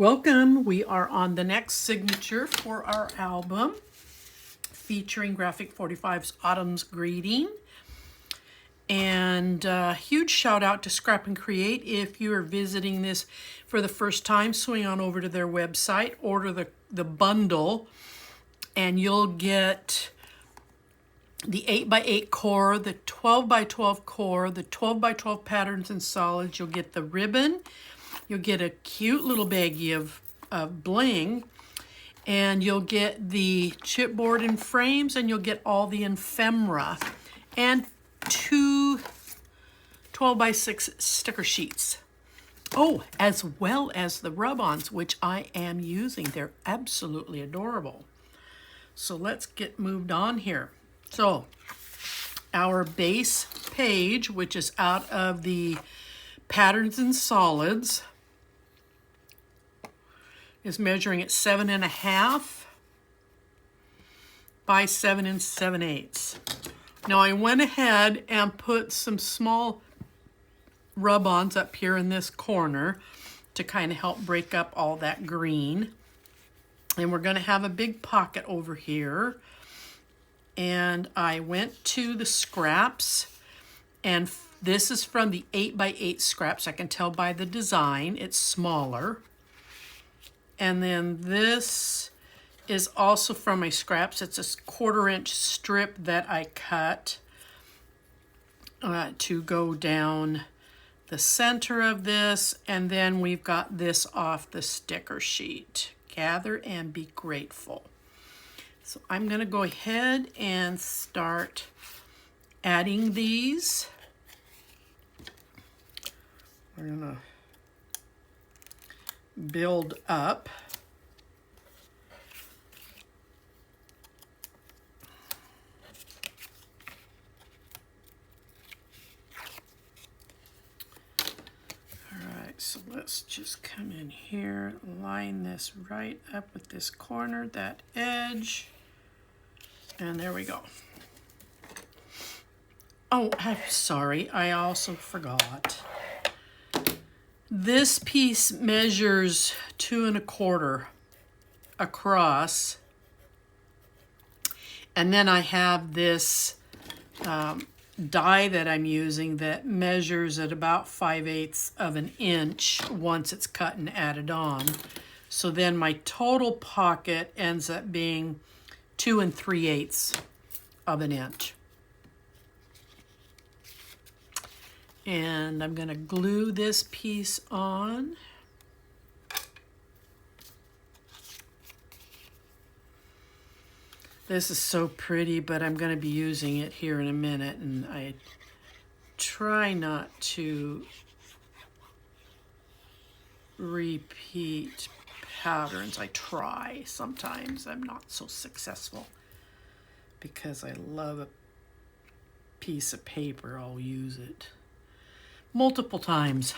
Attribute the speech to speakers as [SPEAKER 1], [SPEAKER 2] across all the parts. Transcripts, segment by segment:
[SPEAKER 1] Welcome. We are on the next signature for our album featuring Graphic 45's Autumn's Greeting. And huge shout out to Scrap and Create. If you are visiting this for the first time, swing on over to their website, order the bundle, and you'll get the 8x8 core, the 12x12 core, the 12x12 patterns and solids. You'll get the ribbon. You'll get a cute little baggie of bling, and you'll get the chipboard and frames, and you'll get all the ephemera, and two 12x6 sticker sheets. Oh, as well as the rub-ons, which I am using. They're absolutely adorable. So let's get moved on here. So our base page, which is out of the patterns and solids, is measuring at 7.5 by 7 7/8. Now I went ahead and put some small rub-ons up here in this corner to kind of help break up all that green. And we're going to have a big pocket over here. And I went to the scraps, and this is from the 8x8 scraps. I can tell by the design, it's smaller. And then this is also from my scraps. It's a 1/4-inch strip that I cut to go down the center of this. And then we've got this off the sticker sheet. Gather and be grateful. So I'm going to go ahead and start adding these. We're going to build up. Alright, so let's just come in here, line this right up with this corner, that edge, and there we go. Oh, I'm sorry, I also forgot. This piece measures 2 1/4 across, and then I have this die that I'm using that measures at about 5/8 of an inch once it's cut and added on. So then my total pocket ends up being 2 3/8 of an inch. And I'm going to glue this piece on. This is so pretty, but I'm going to be using it here in a minute, and I try not to repeat patterns. I try. Sometimes I'm not so successful because I love a piece of paper. I'll use it multiple times.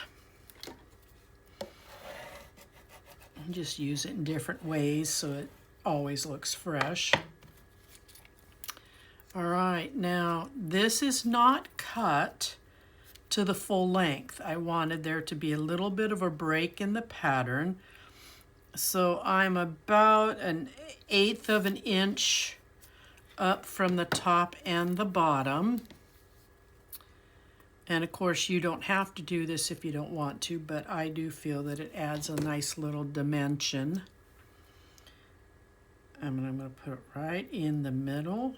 [SPEAKER 1] And just use it in different ways so it always looks fresh. All right, now this is not cut to the full length. I wanted there to be a little bit of a break in the pattern. So I'm about 1/8 of an inch up from the top and the bottom. And of course, you don't have to do this if you don't want to, but I do feel that it adds a nice little dimension. And I'm going to put it right in the middle.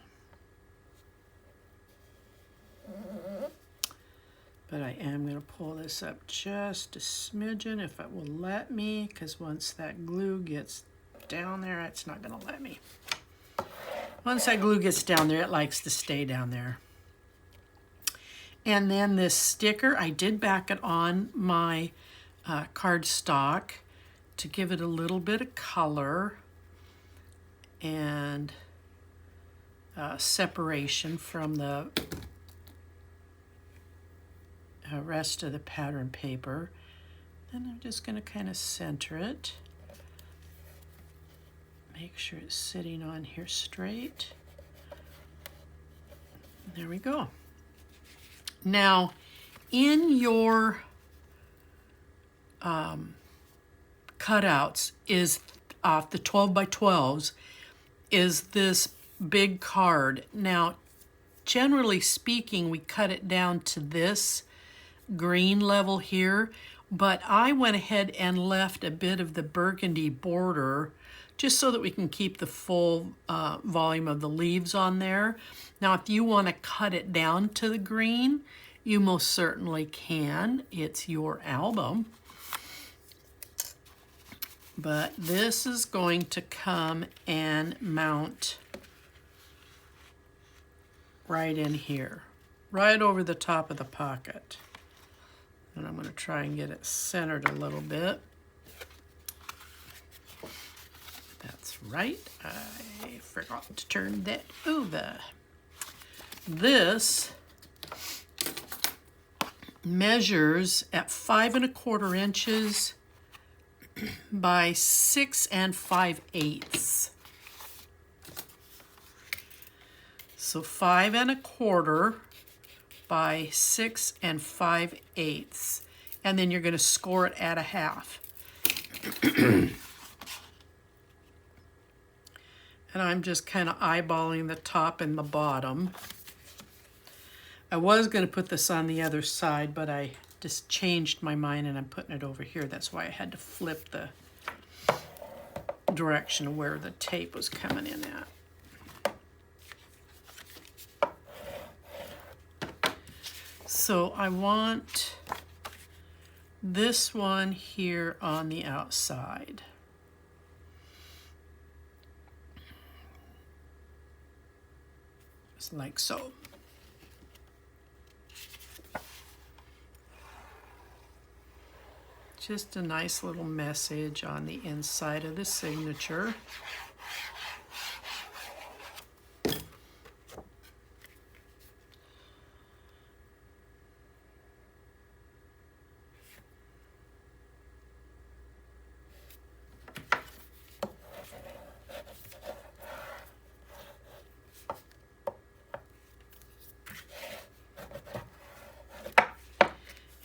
[SPEAKER 1] But I am going to pull this up just a smidgen if it will let me, because once that glue gets down there, it's not going to let me. Once that glue gets down there, it likes to stay down there. And then this sticker, I did back it on my cardstock to give it a little bit of color and separation from the rest of the pattern paper. Then I'm just going to kind of center it. Make sure it's sitting on here straight. There we go. Now, in your cutouts is off the 12 by 12s is this big card. Now, generally speaking, we cut it down to this green level here, but I went ahead and left a bit of the burgundy border just so that we can keep the full volume of the leaves on there. Now, if you want to cut it down to the green, you most certainly can. It's your album. But this is going to come and mount right in here, right over the top of the pocket. And I'm going to try and get it centered a little bit. That's right. I forgot to turn that over. This measures at 5 1/4 inches by 6 5/8. So 5 1/4 by 6 5/8. And then you're going to score it at 1/2. And I'm just kind of eyeballing the top and the bottom. I was going to put this on the other side, but I just changed my mind and I'm putting it over here. That's why I had to flip the direction of where the tape was coming in at. So I want this one here on the outside. Just like so. Just a nice little message on the inside of the signature.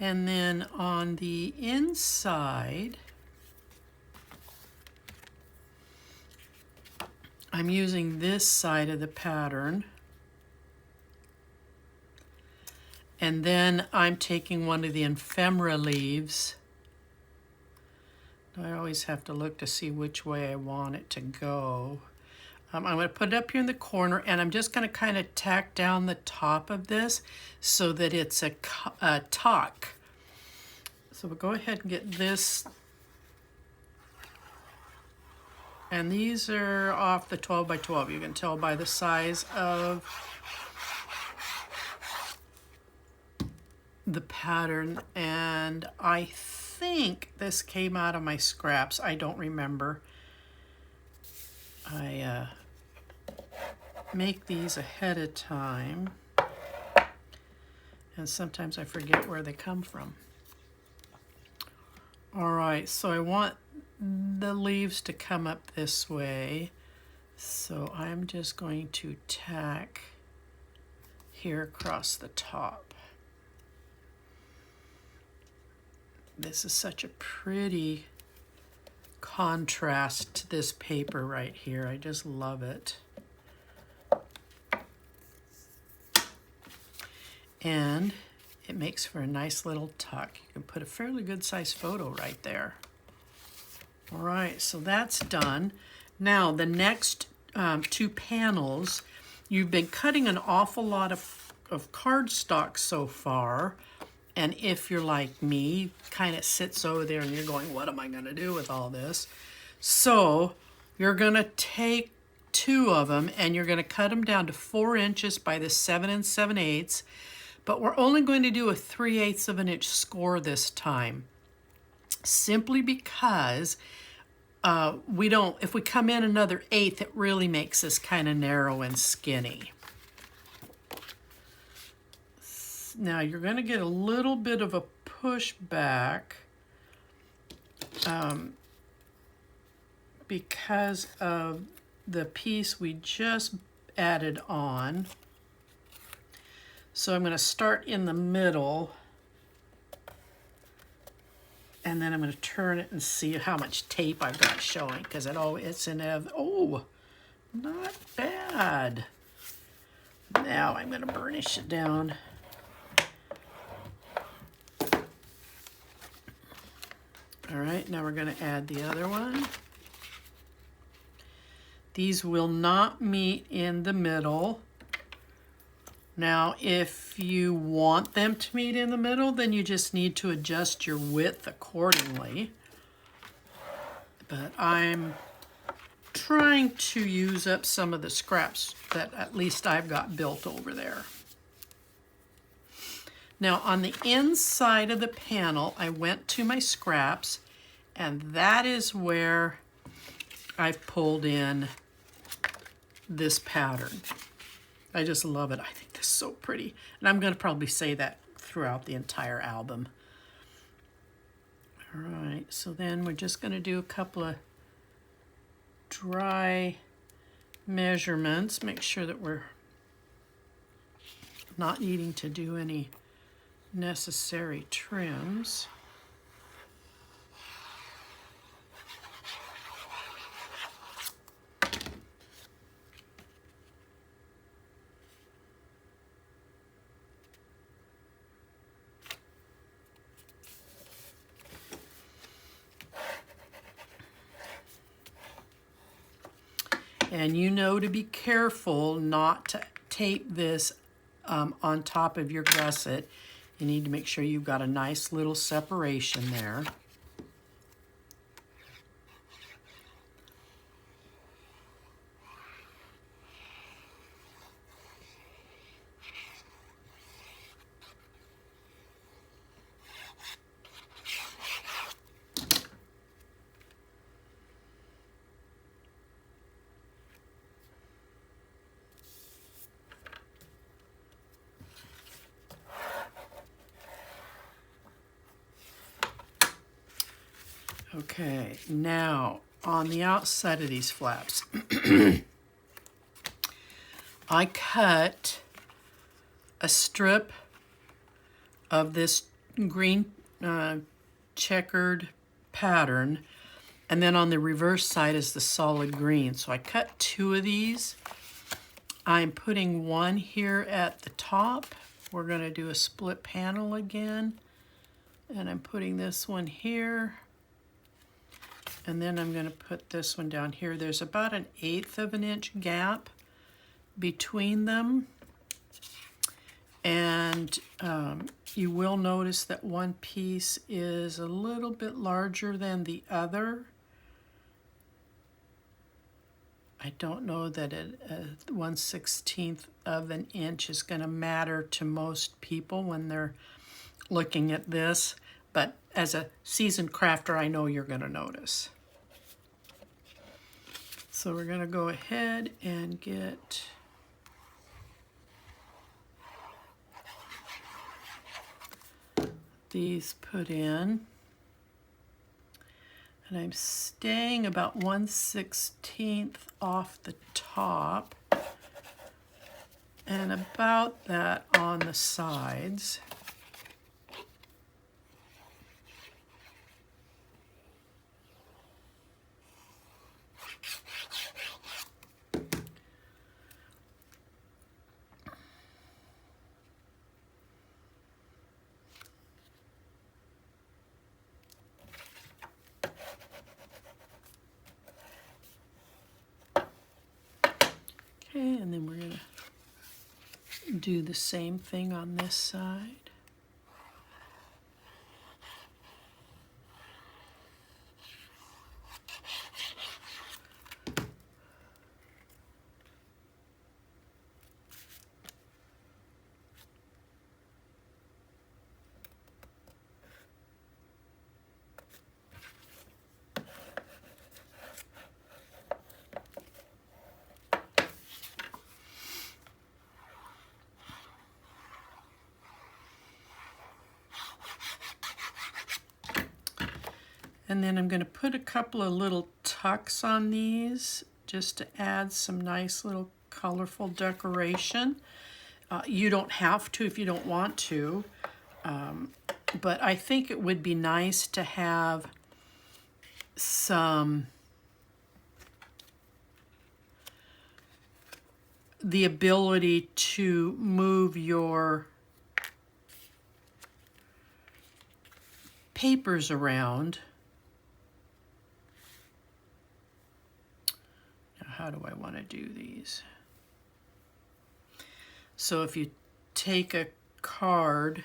[SPEAKER 1] And then on the inside, I'm using this side of the pattern. And then I'm taking one of the ephemera leaves. I always have to look to see which way I want it to go. I'm going to put it up here in the corner, and I'm just going to kind of tack down the top of this so that it's a tuck. So we'll go ahead and get this. And these are off the 12 by 12. You can tell by the size of the pattern. And I think this came out of my scraps. I don't remember. I make these ahead of time, and sometimes I forget where they come from. All right, so I want the leaves to come up this way, so I'm just going to tack here across the top. This is such a pretty contrast to this paper right here. I just love it. And it makes for a nice little tuck. You can put a fairly good sized photo right there. All right, so that's done. Now the next two panels, you've been cutting an awful lot of cardstock so far. And if you're like me, kind of sits over there and you're going, what am I going to do with all this? So you're going to take two of them and you're going to cut them down to 4 inches by the 7 7/8. But we're only going to do a 3/8 of an inch score this time, simply because if we come in another 1/8, it really makes this kind of narrow and skinny. Now you're going to get a little bit of a pushback because of the piece we just added on. So I'm going to start in the middle And then I'm going to turn it and see how much tape I've got showing, because it's in oh, not bad. Now I'm going to burnish it down. All right, now we're going to add the other one. These will not meet in the middle. Now, if you want them to meet in the middle, then you just need to adjust your width accordingly. But I'm trying to use up some of the scraps that at least I've got built over there. Now, on the inside of the panel, I went to my scraps, and that is where I've pulled in this pattern. I just love it. I think this is so pretty. And I'm going to probably say that throughout the entire album. All right, so then we're just going to do a couple of dry measurements. Make sure that we're not needing to do any necessary trims. And you know to be careful not to tape this on top of your gusset. You need to make sure you've got a nice little separation there. Okay, now on the outside of these flaps, I cut a strip of this green checkered pattern, and then on the reverse side is the solid green. So I cut 2 of these. I'm putting one here at the top. We're going to do a split panel again, and I'm putting this one here. And then I'm going to put this one down here. There's about an 1/8 of an inch gap between them. And you will notice that one piece is a little bit larger than the other. I don't know that 1/16 of an inch is going to matter to most people when they're looking at this. But as a seasoned crafter, I know you're going to notice. So we're going to go ahead and get these put in. And I'm staying about 1/16 off the top and about that on the sides. Okay, and then we're going to do the same thing on this side. And then I'm going to put a couple of little tucks on these just to add some nice little colorful decoration. You don't have to if you don't want to. but I think it would be nice to have the ability to move your papers around. Now, how do I want to do these? So if you take a card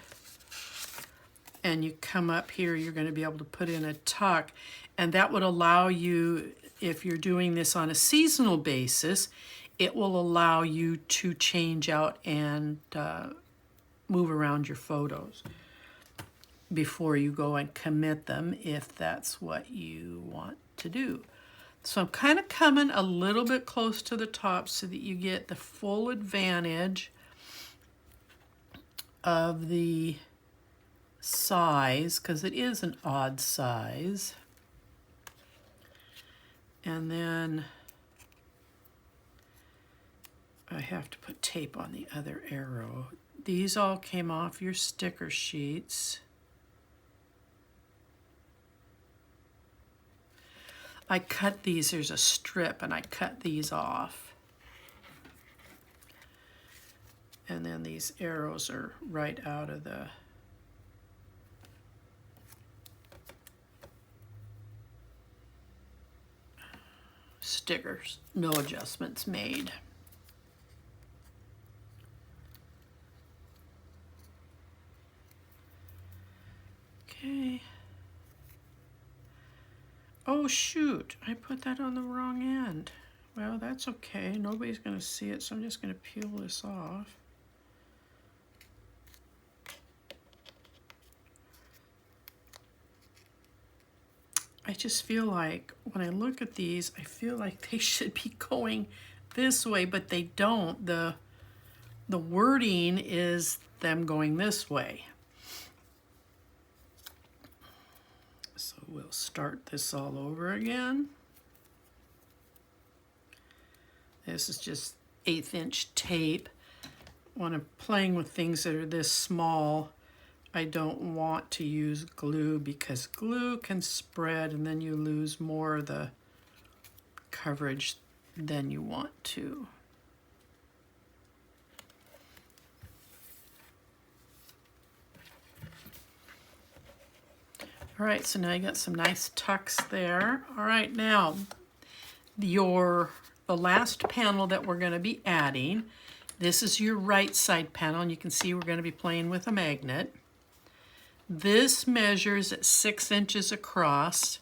[SPEAKER 1] and you come up here, you're going to be able to put in a tuck, and that would allow you, if you're doing this on a seasonal basis, it will allow you to change out and move around your photos before you go and commit them, if that's what you want to do. So I'm kind of coming a little bit close to the top so that you get the full advantage of the size, because it is an odd size. And then I have to put tape on the other arrow. These all came off your sticker sheets. I cut these, there's a strip, and I cut these off. And then these arrows are right out of the stickers. No adjustments made. Okay. Oh shoot, I put that on the wrong end. Well, that's okay. Nobody's going to see it, so I'm just going to peel this off. I just feel like when I look at these, I feel like they should be going this way, but they don't. The wording is them going this way. So we'll start this all over again. This is just 1/8 inch tape. When I'm playing with things that are this small, I don't want to use glue, because glue can spread and then you lose more of the coverage than you want to. All right, so now you got some nice tucks there. All right, now the last panel that we're going to be adding, this is your right side panel, and you can see we're going to be playing with a magnet. This measures at 6 inches across.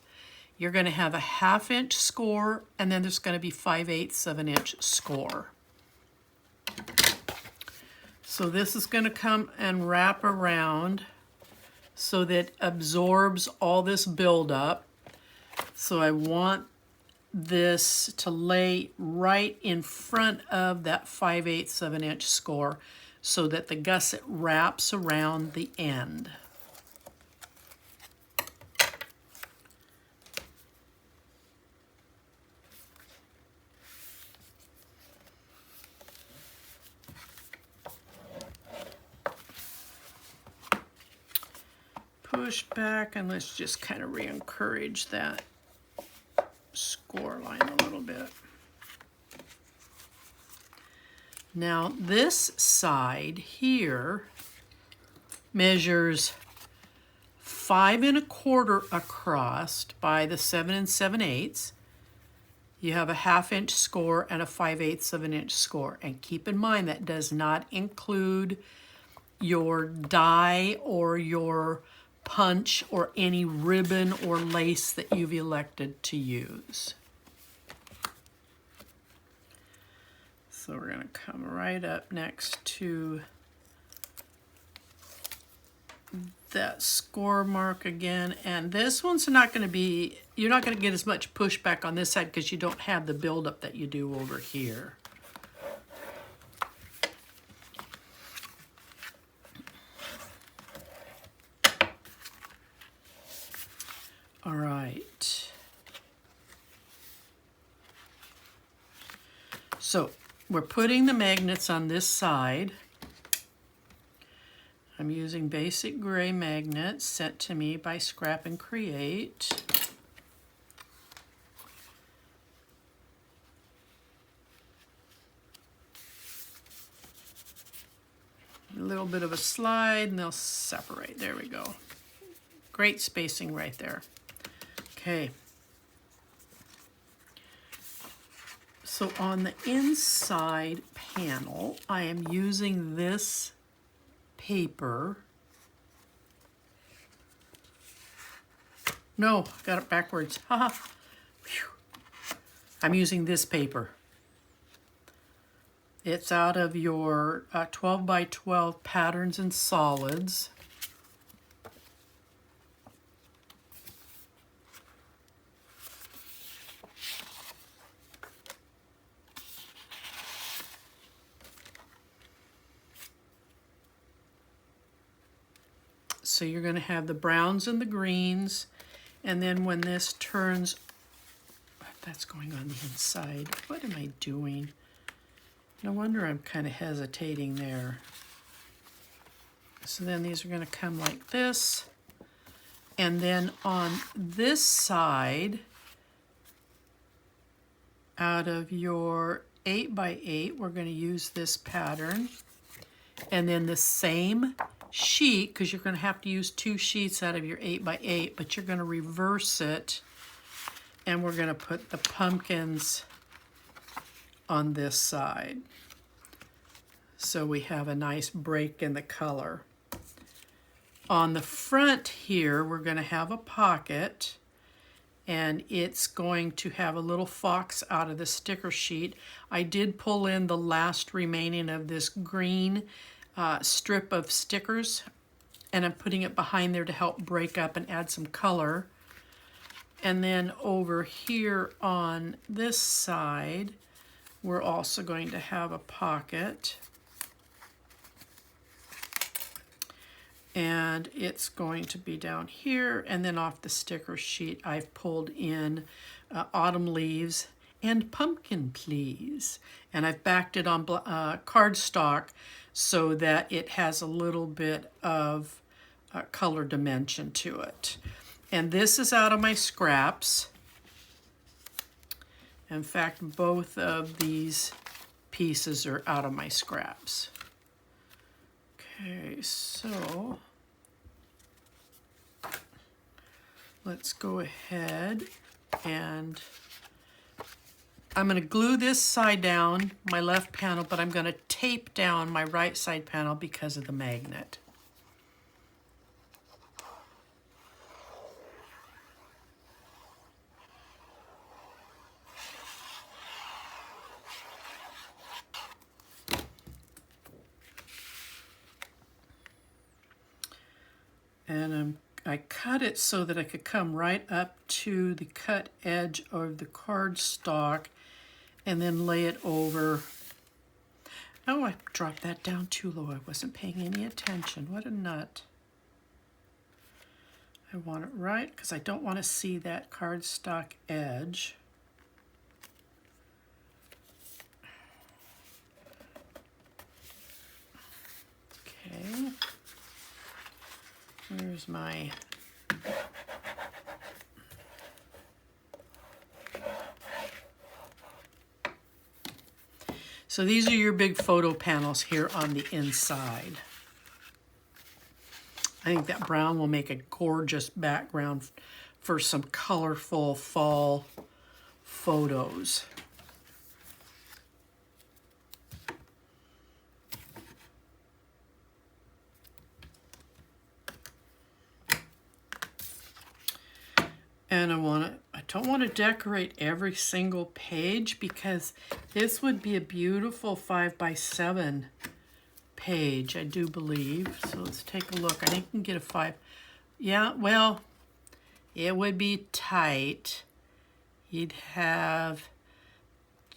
[SPEAKER 1] You're going to have a 1/2 inch score, and then there's going to be 5/8 of an inch score. So this is going to come and wrap around so that it absorbs all this buildup. So I want this to lay right in front of that 5/8 of an inch score so that the gusset wraps around the end. Push back, and let's just kind of re-encourage that score line a little bit. Now this side here measures 5 1/4 across by the 7 7/8. You have a 1/2 inch score and a 5/8 of an inch score. And keep in mind that does not include your die or your punch or any ribbon or lace that you've elected to use. So we're going to come right up next to that score mark again, and this one's not going to be, you're not going to get as much pushback on this side because you don't have the buildup that you do over here. All right. So we're putting the magnets on this side. I'm using basic gray magnets sent to me by Scrap and Create. A little bit of a slide and they'll separate. There we go. Great spacing right there. Okay. So on the inside panel, I am using this paper. No, got it backwards. Haha. I'm using this paper. It's out of your 12 by 12 patterns and solids. So you're going to have the browns and the greens, and then when this turns, that's going on the inside. What am I doing? No wonder I'm kind of hesitating there. So then these are going to come like this, and then on this side, out of your 8 by 8, we're going to use this pattern, and then the same sheet, because you're going to have to use 2 sheets out of your 8 by 8, but you're going to reverse it, and we're going to put the pumpkins on this side. So we have a nice break in the color. On the front here, we're going to have a pocket, and it's going to have a little fox out of the sticker sheet. I did pull in the last remaining of this green strip of stickers, and I'm putting it behind there to help break up and add some color. And then over here on this side, we're also going to have a pocket, and it's going to be down here, and then off the sticker sheet I've pulled in autumn leaves and pumpkin please, and I've backed it on cardstock so that it has a little bit of color dimension to it. And this is out of my scraps. In fact, both of these pieces are out of my scraps. Okay, so let's go ahead and I'm going to glue this side down, my left panel, but I'm going to tape down my right side panel because of the magnet. And I cut it so that I could come right up to the cut edge of the cardstock and then lay it over. Oh, I dropped that down too low. I wasn't paying any attention. What a nut. I want it right because I don't want to see that cardstock edge. Okay. Here's my so these are your big photo panels here on the inside. I think that brown will make a gorgeous background for some colorful fall photos. And I don't want to decorate every single page because this would be a beautiful 5 by 7 page, I do believe. So let's take a look. I think you can get a 5. Yeah, well, it would be tight. You'd have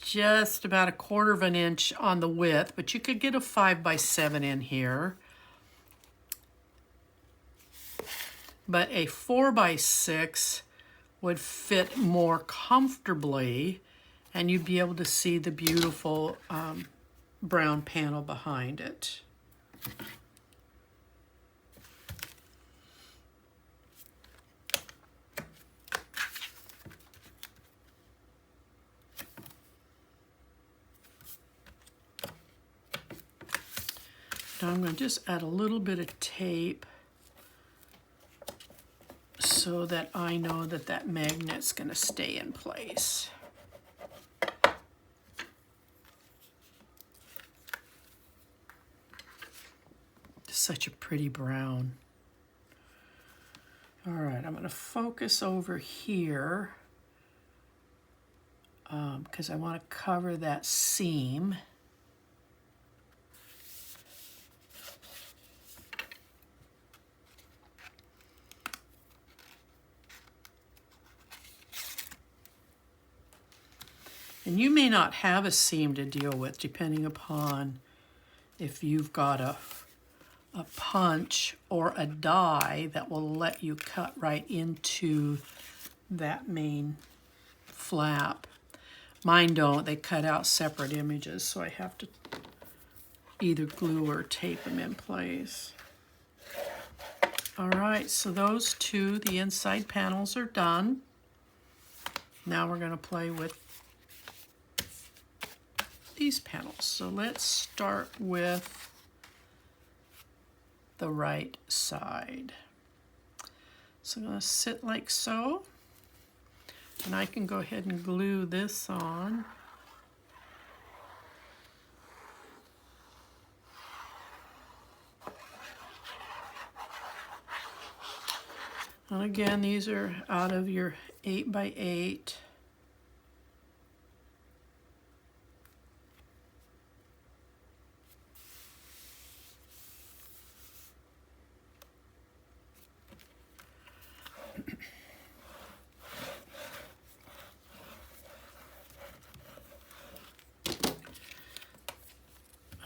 [SPEAKER 1] just about 1/4 of an inch on the width, but you could get a 5 by 7 in here. But a 4 by 6 would fit more comfortably, and you'd be able to see the beautiful brown panel behind it. Now I'm going to just add a little bit of tape so that I know that that magnet's going to stay in place. Such a pretty brown. All right, I'm going to focus over here because I want to cover that seam. And you may not have a seam to deal with depending upon if you've got a punch or a die that will let you cut right into that main flap. Mine don't, they cut out separate images, so I have to either glue or tape them in place. All right, so those two, the inside panels are done. Now we're going to play with these panels. So let's start with the right side. So I'm going to sit like so, and I can go ahead and glue this on. And again, these are out of your 8x8.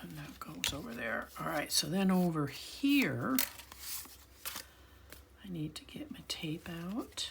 [SPEAKER 1] And that goes over there. All right, so then over here, I need to get my tape out.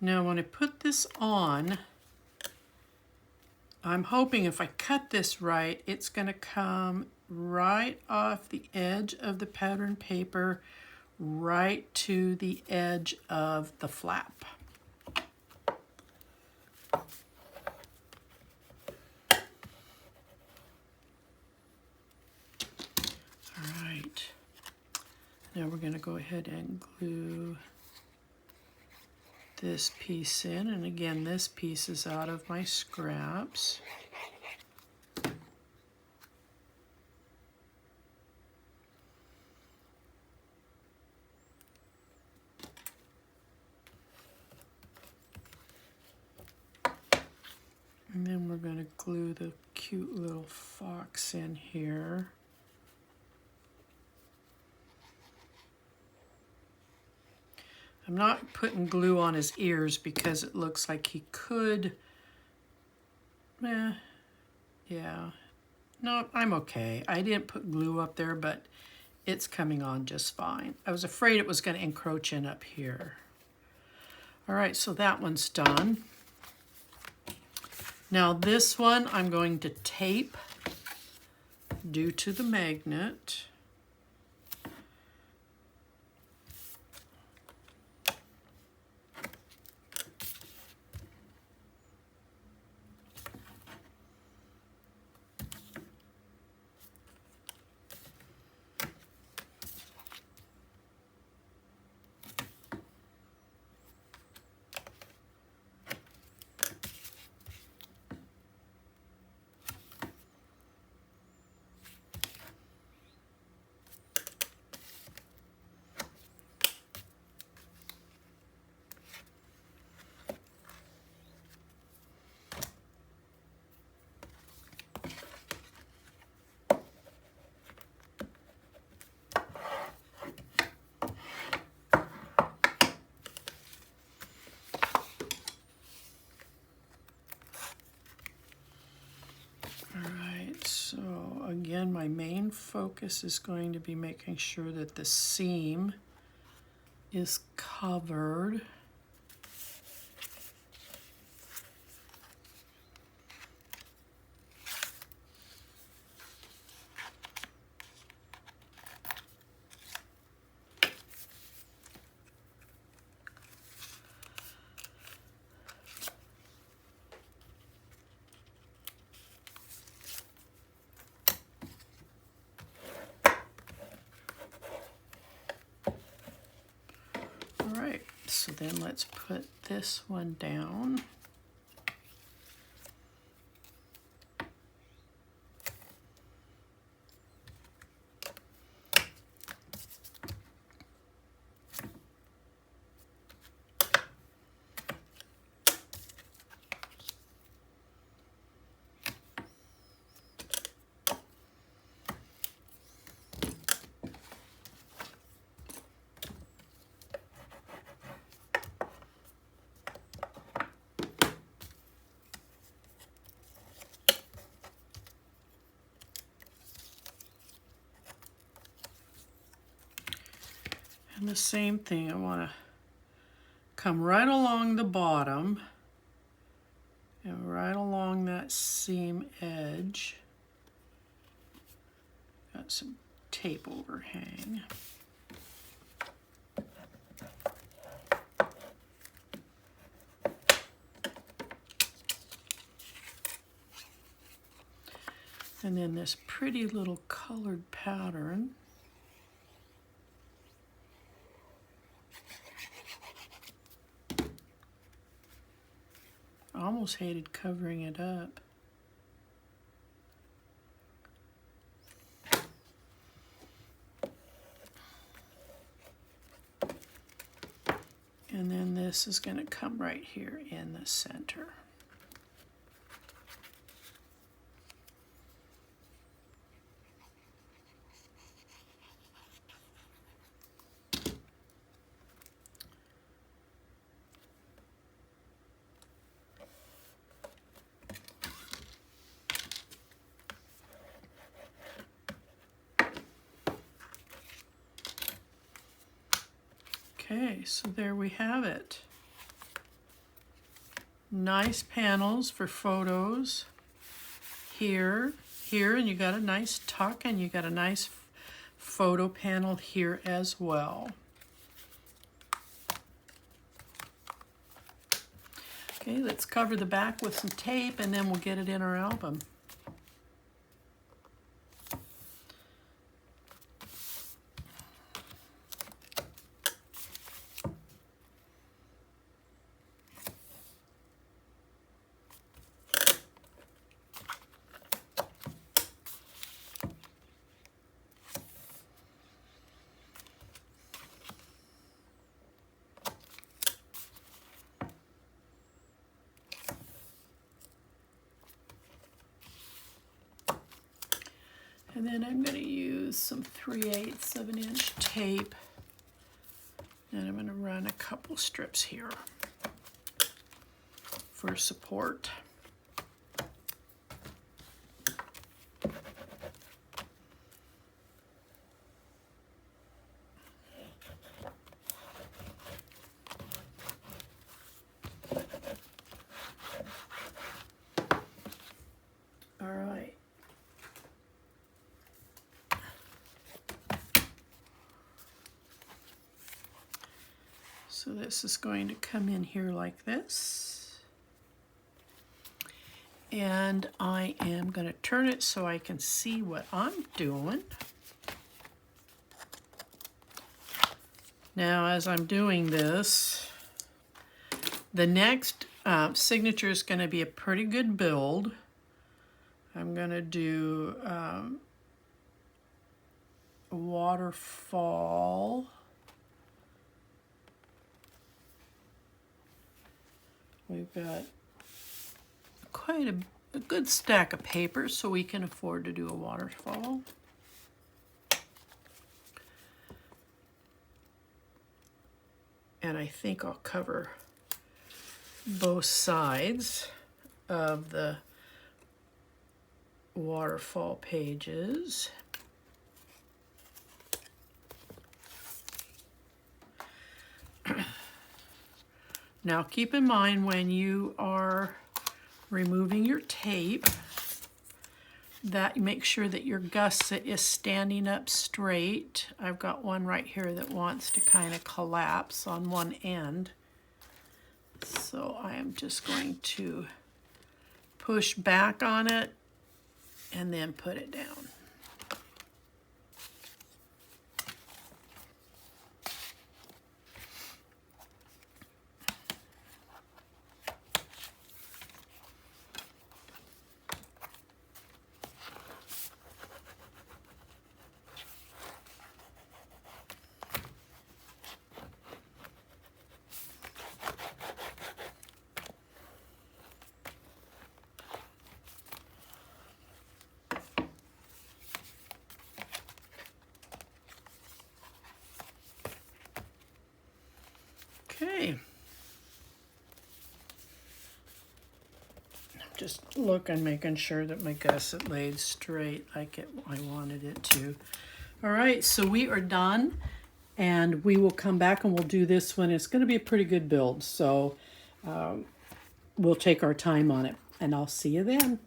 [SPEAKER 1] Now when I put this on, I'm hoping if I cut this right, it's going to come right off the edge of the pattern paper right to the edge of the flap. All right. Now we're going to go ahead and glue this piece in, and again this piece is out of my scraps. And then we're going to glue the cute little fox in here. I'm not putting glue on his ears because it looks like he could, yeah. No, I'm okay. I didn't put glue up there, but it's coming on just fine. I was afraid it was going to encroach in up here. All right, so that one's done. Now this one I'm going to tape due to the magnet. my main focus is going to be making sure that the seam is covered. Alright, so then let's put this one down. And the same thing, I want to come right along the bottom and right along that seam edge. Got some tape overhang. And then this pretty little colored pattern. I almost hated covering it up. And then this is going to come right here in the center. Okay, so there we have it. Nice panels for photos here, and you got a nice tuck, and you got a nice photo panel here as well. Okay, let's cover the back with some tape, and then we'll get it in our album. And then I'm going to use some 3/8 of an inch tape, and I'm going to run a couple strips here for support. All right. So this is going to come in here like this. And I am going to turn it so I can see what I'm doing. Now, as I'm doing this, the next signature is going to be a pretty good build. I'm going to do a waterfall. We've got quite a good stack of paper, so we can afford to do a waterfall. And I think I'll cover both sides of the waterfall pages. Now keep in mind when you are removing your tape that you make sure that your gusset is standing up straight. I've got one right here that wants to kind of collapse on one end. So I am just going to push back on it and then put it down. Okay. Just looking, making sure that my gusset laid straight like I wanted it to. All right, so we are done, and we will come back and we'll do this one. It's going to be a pretty good build, so we'll take our time on it, and I'll see you then.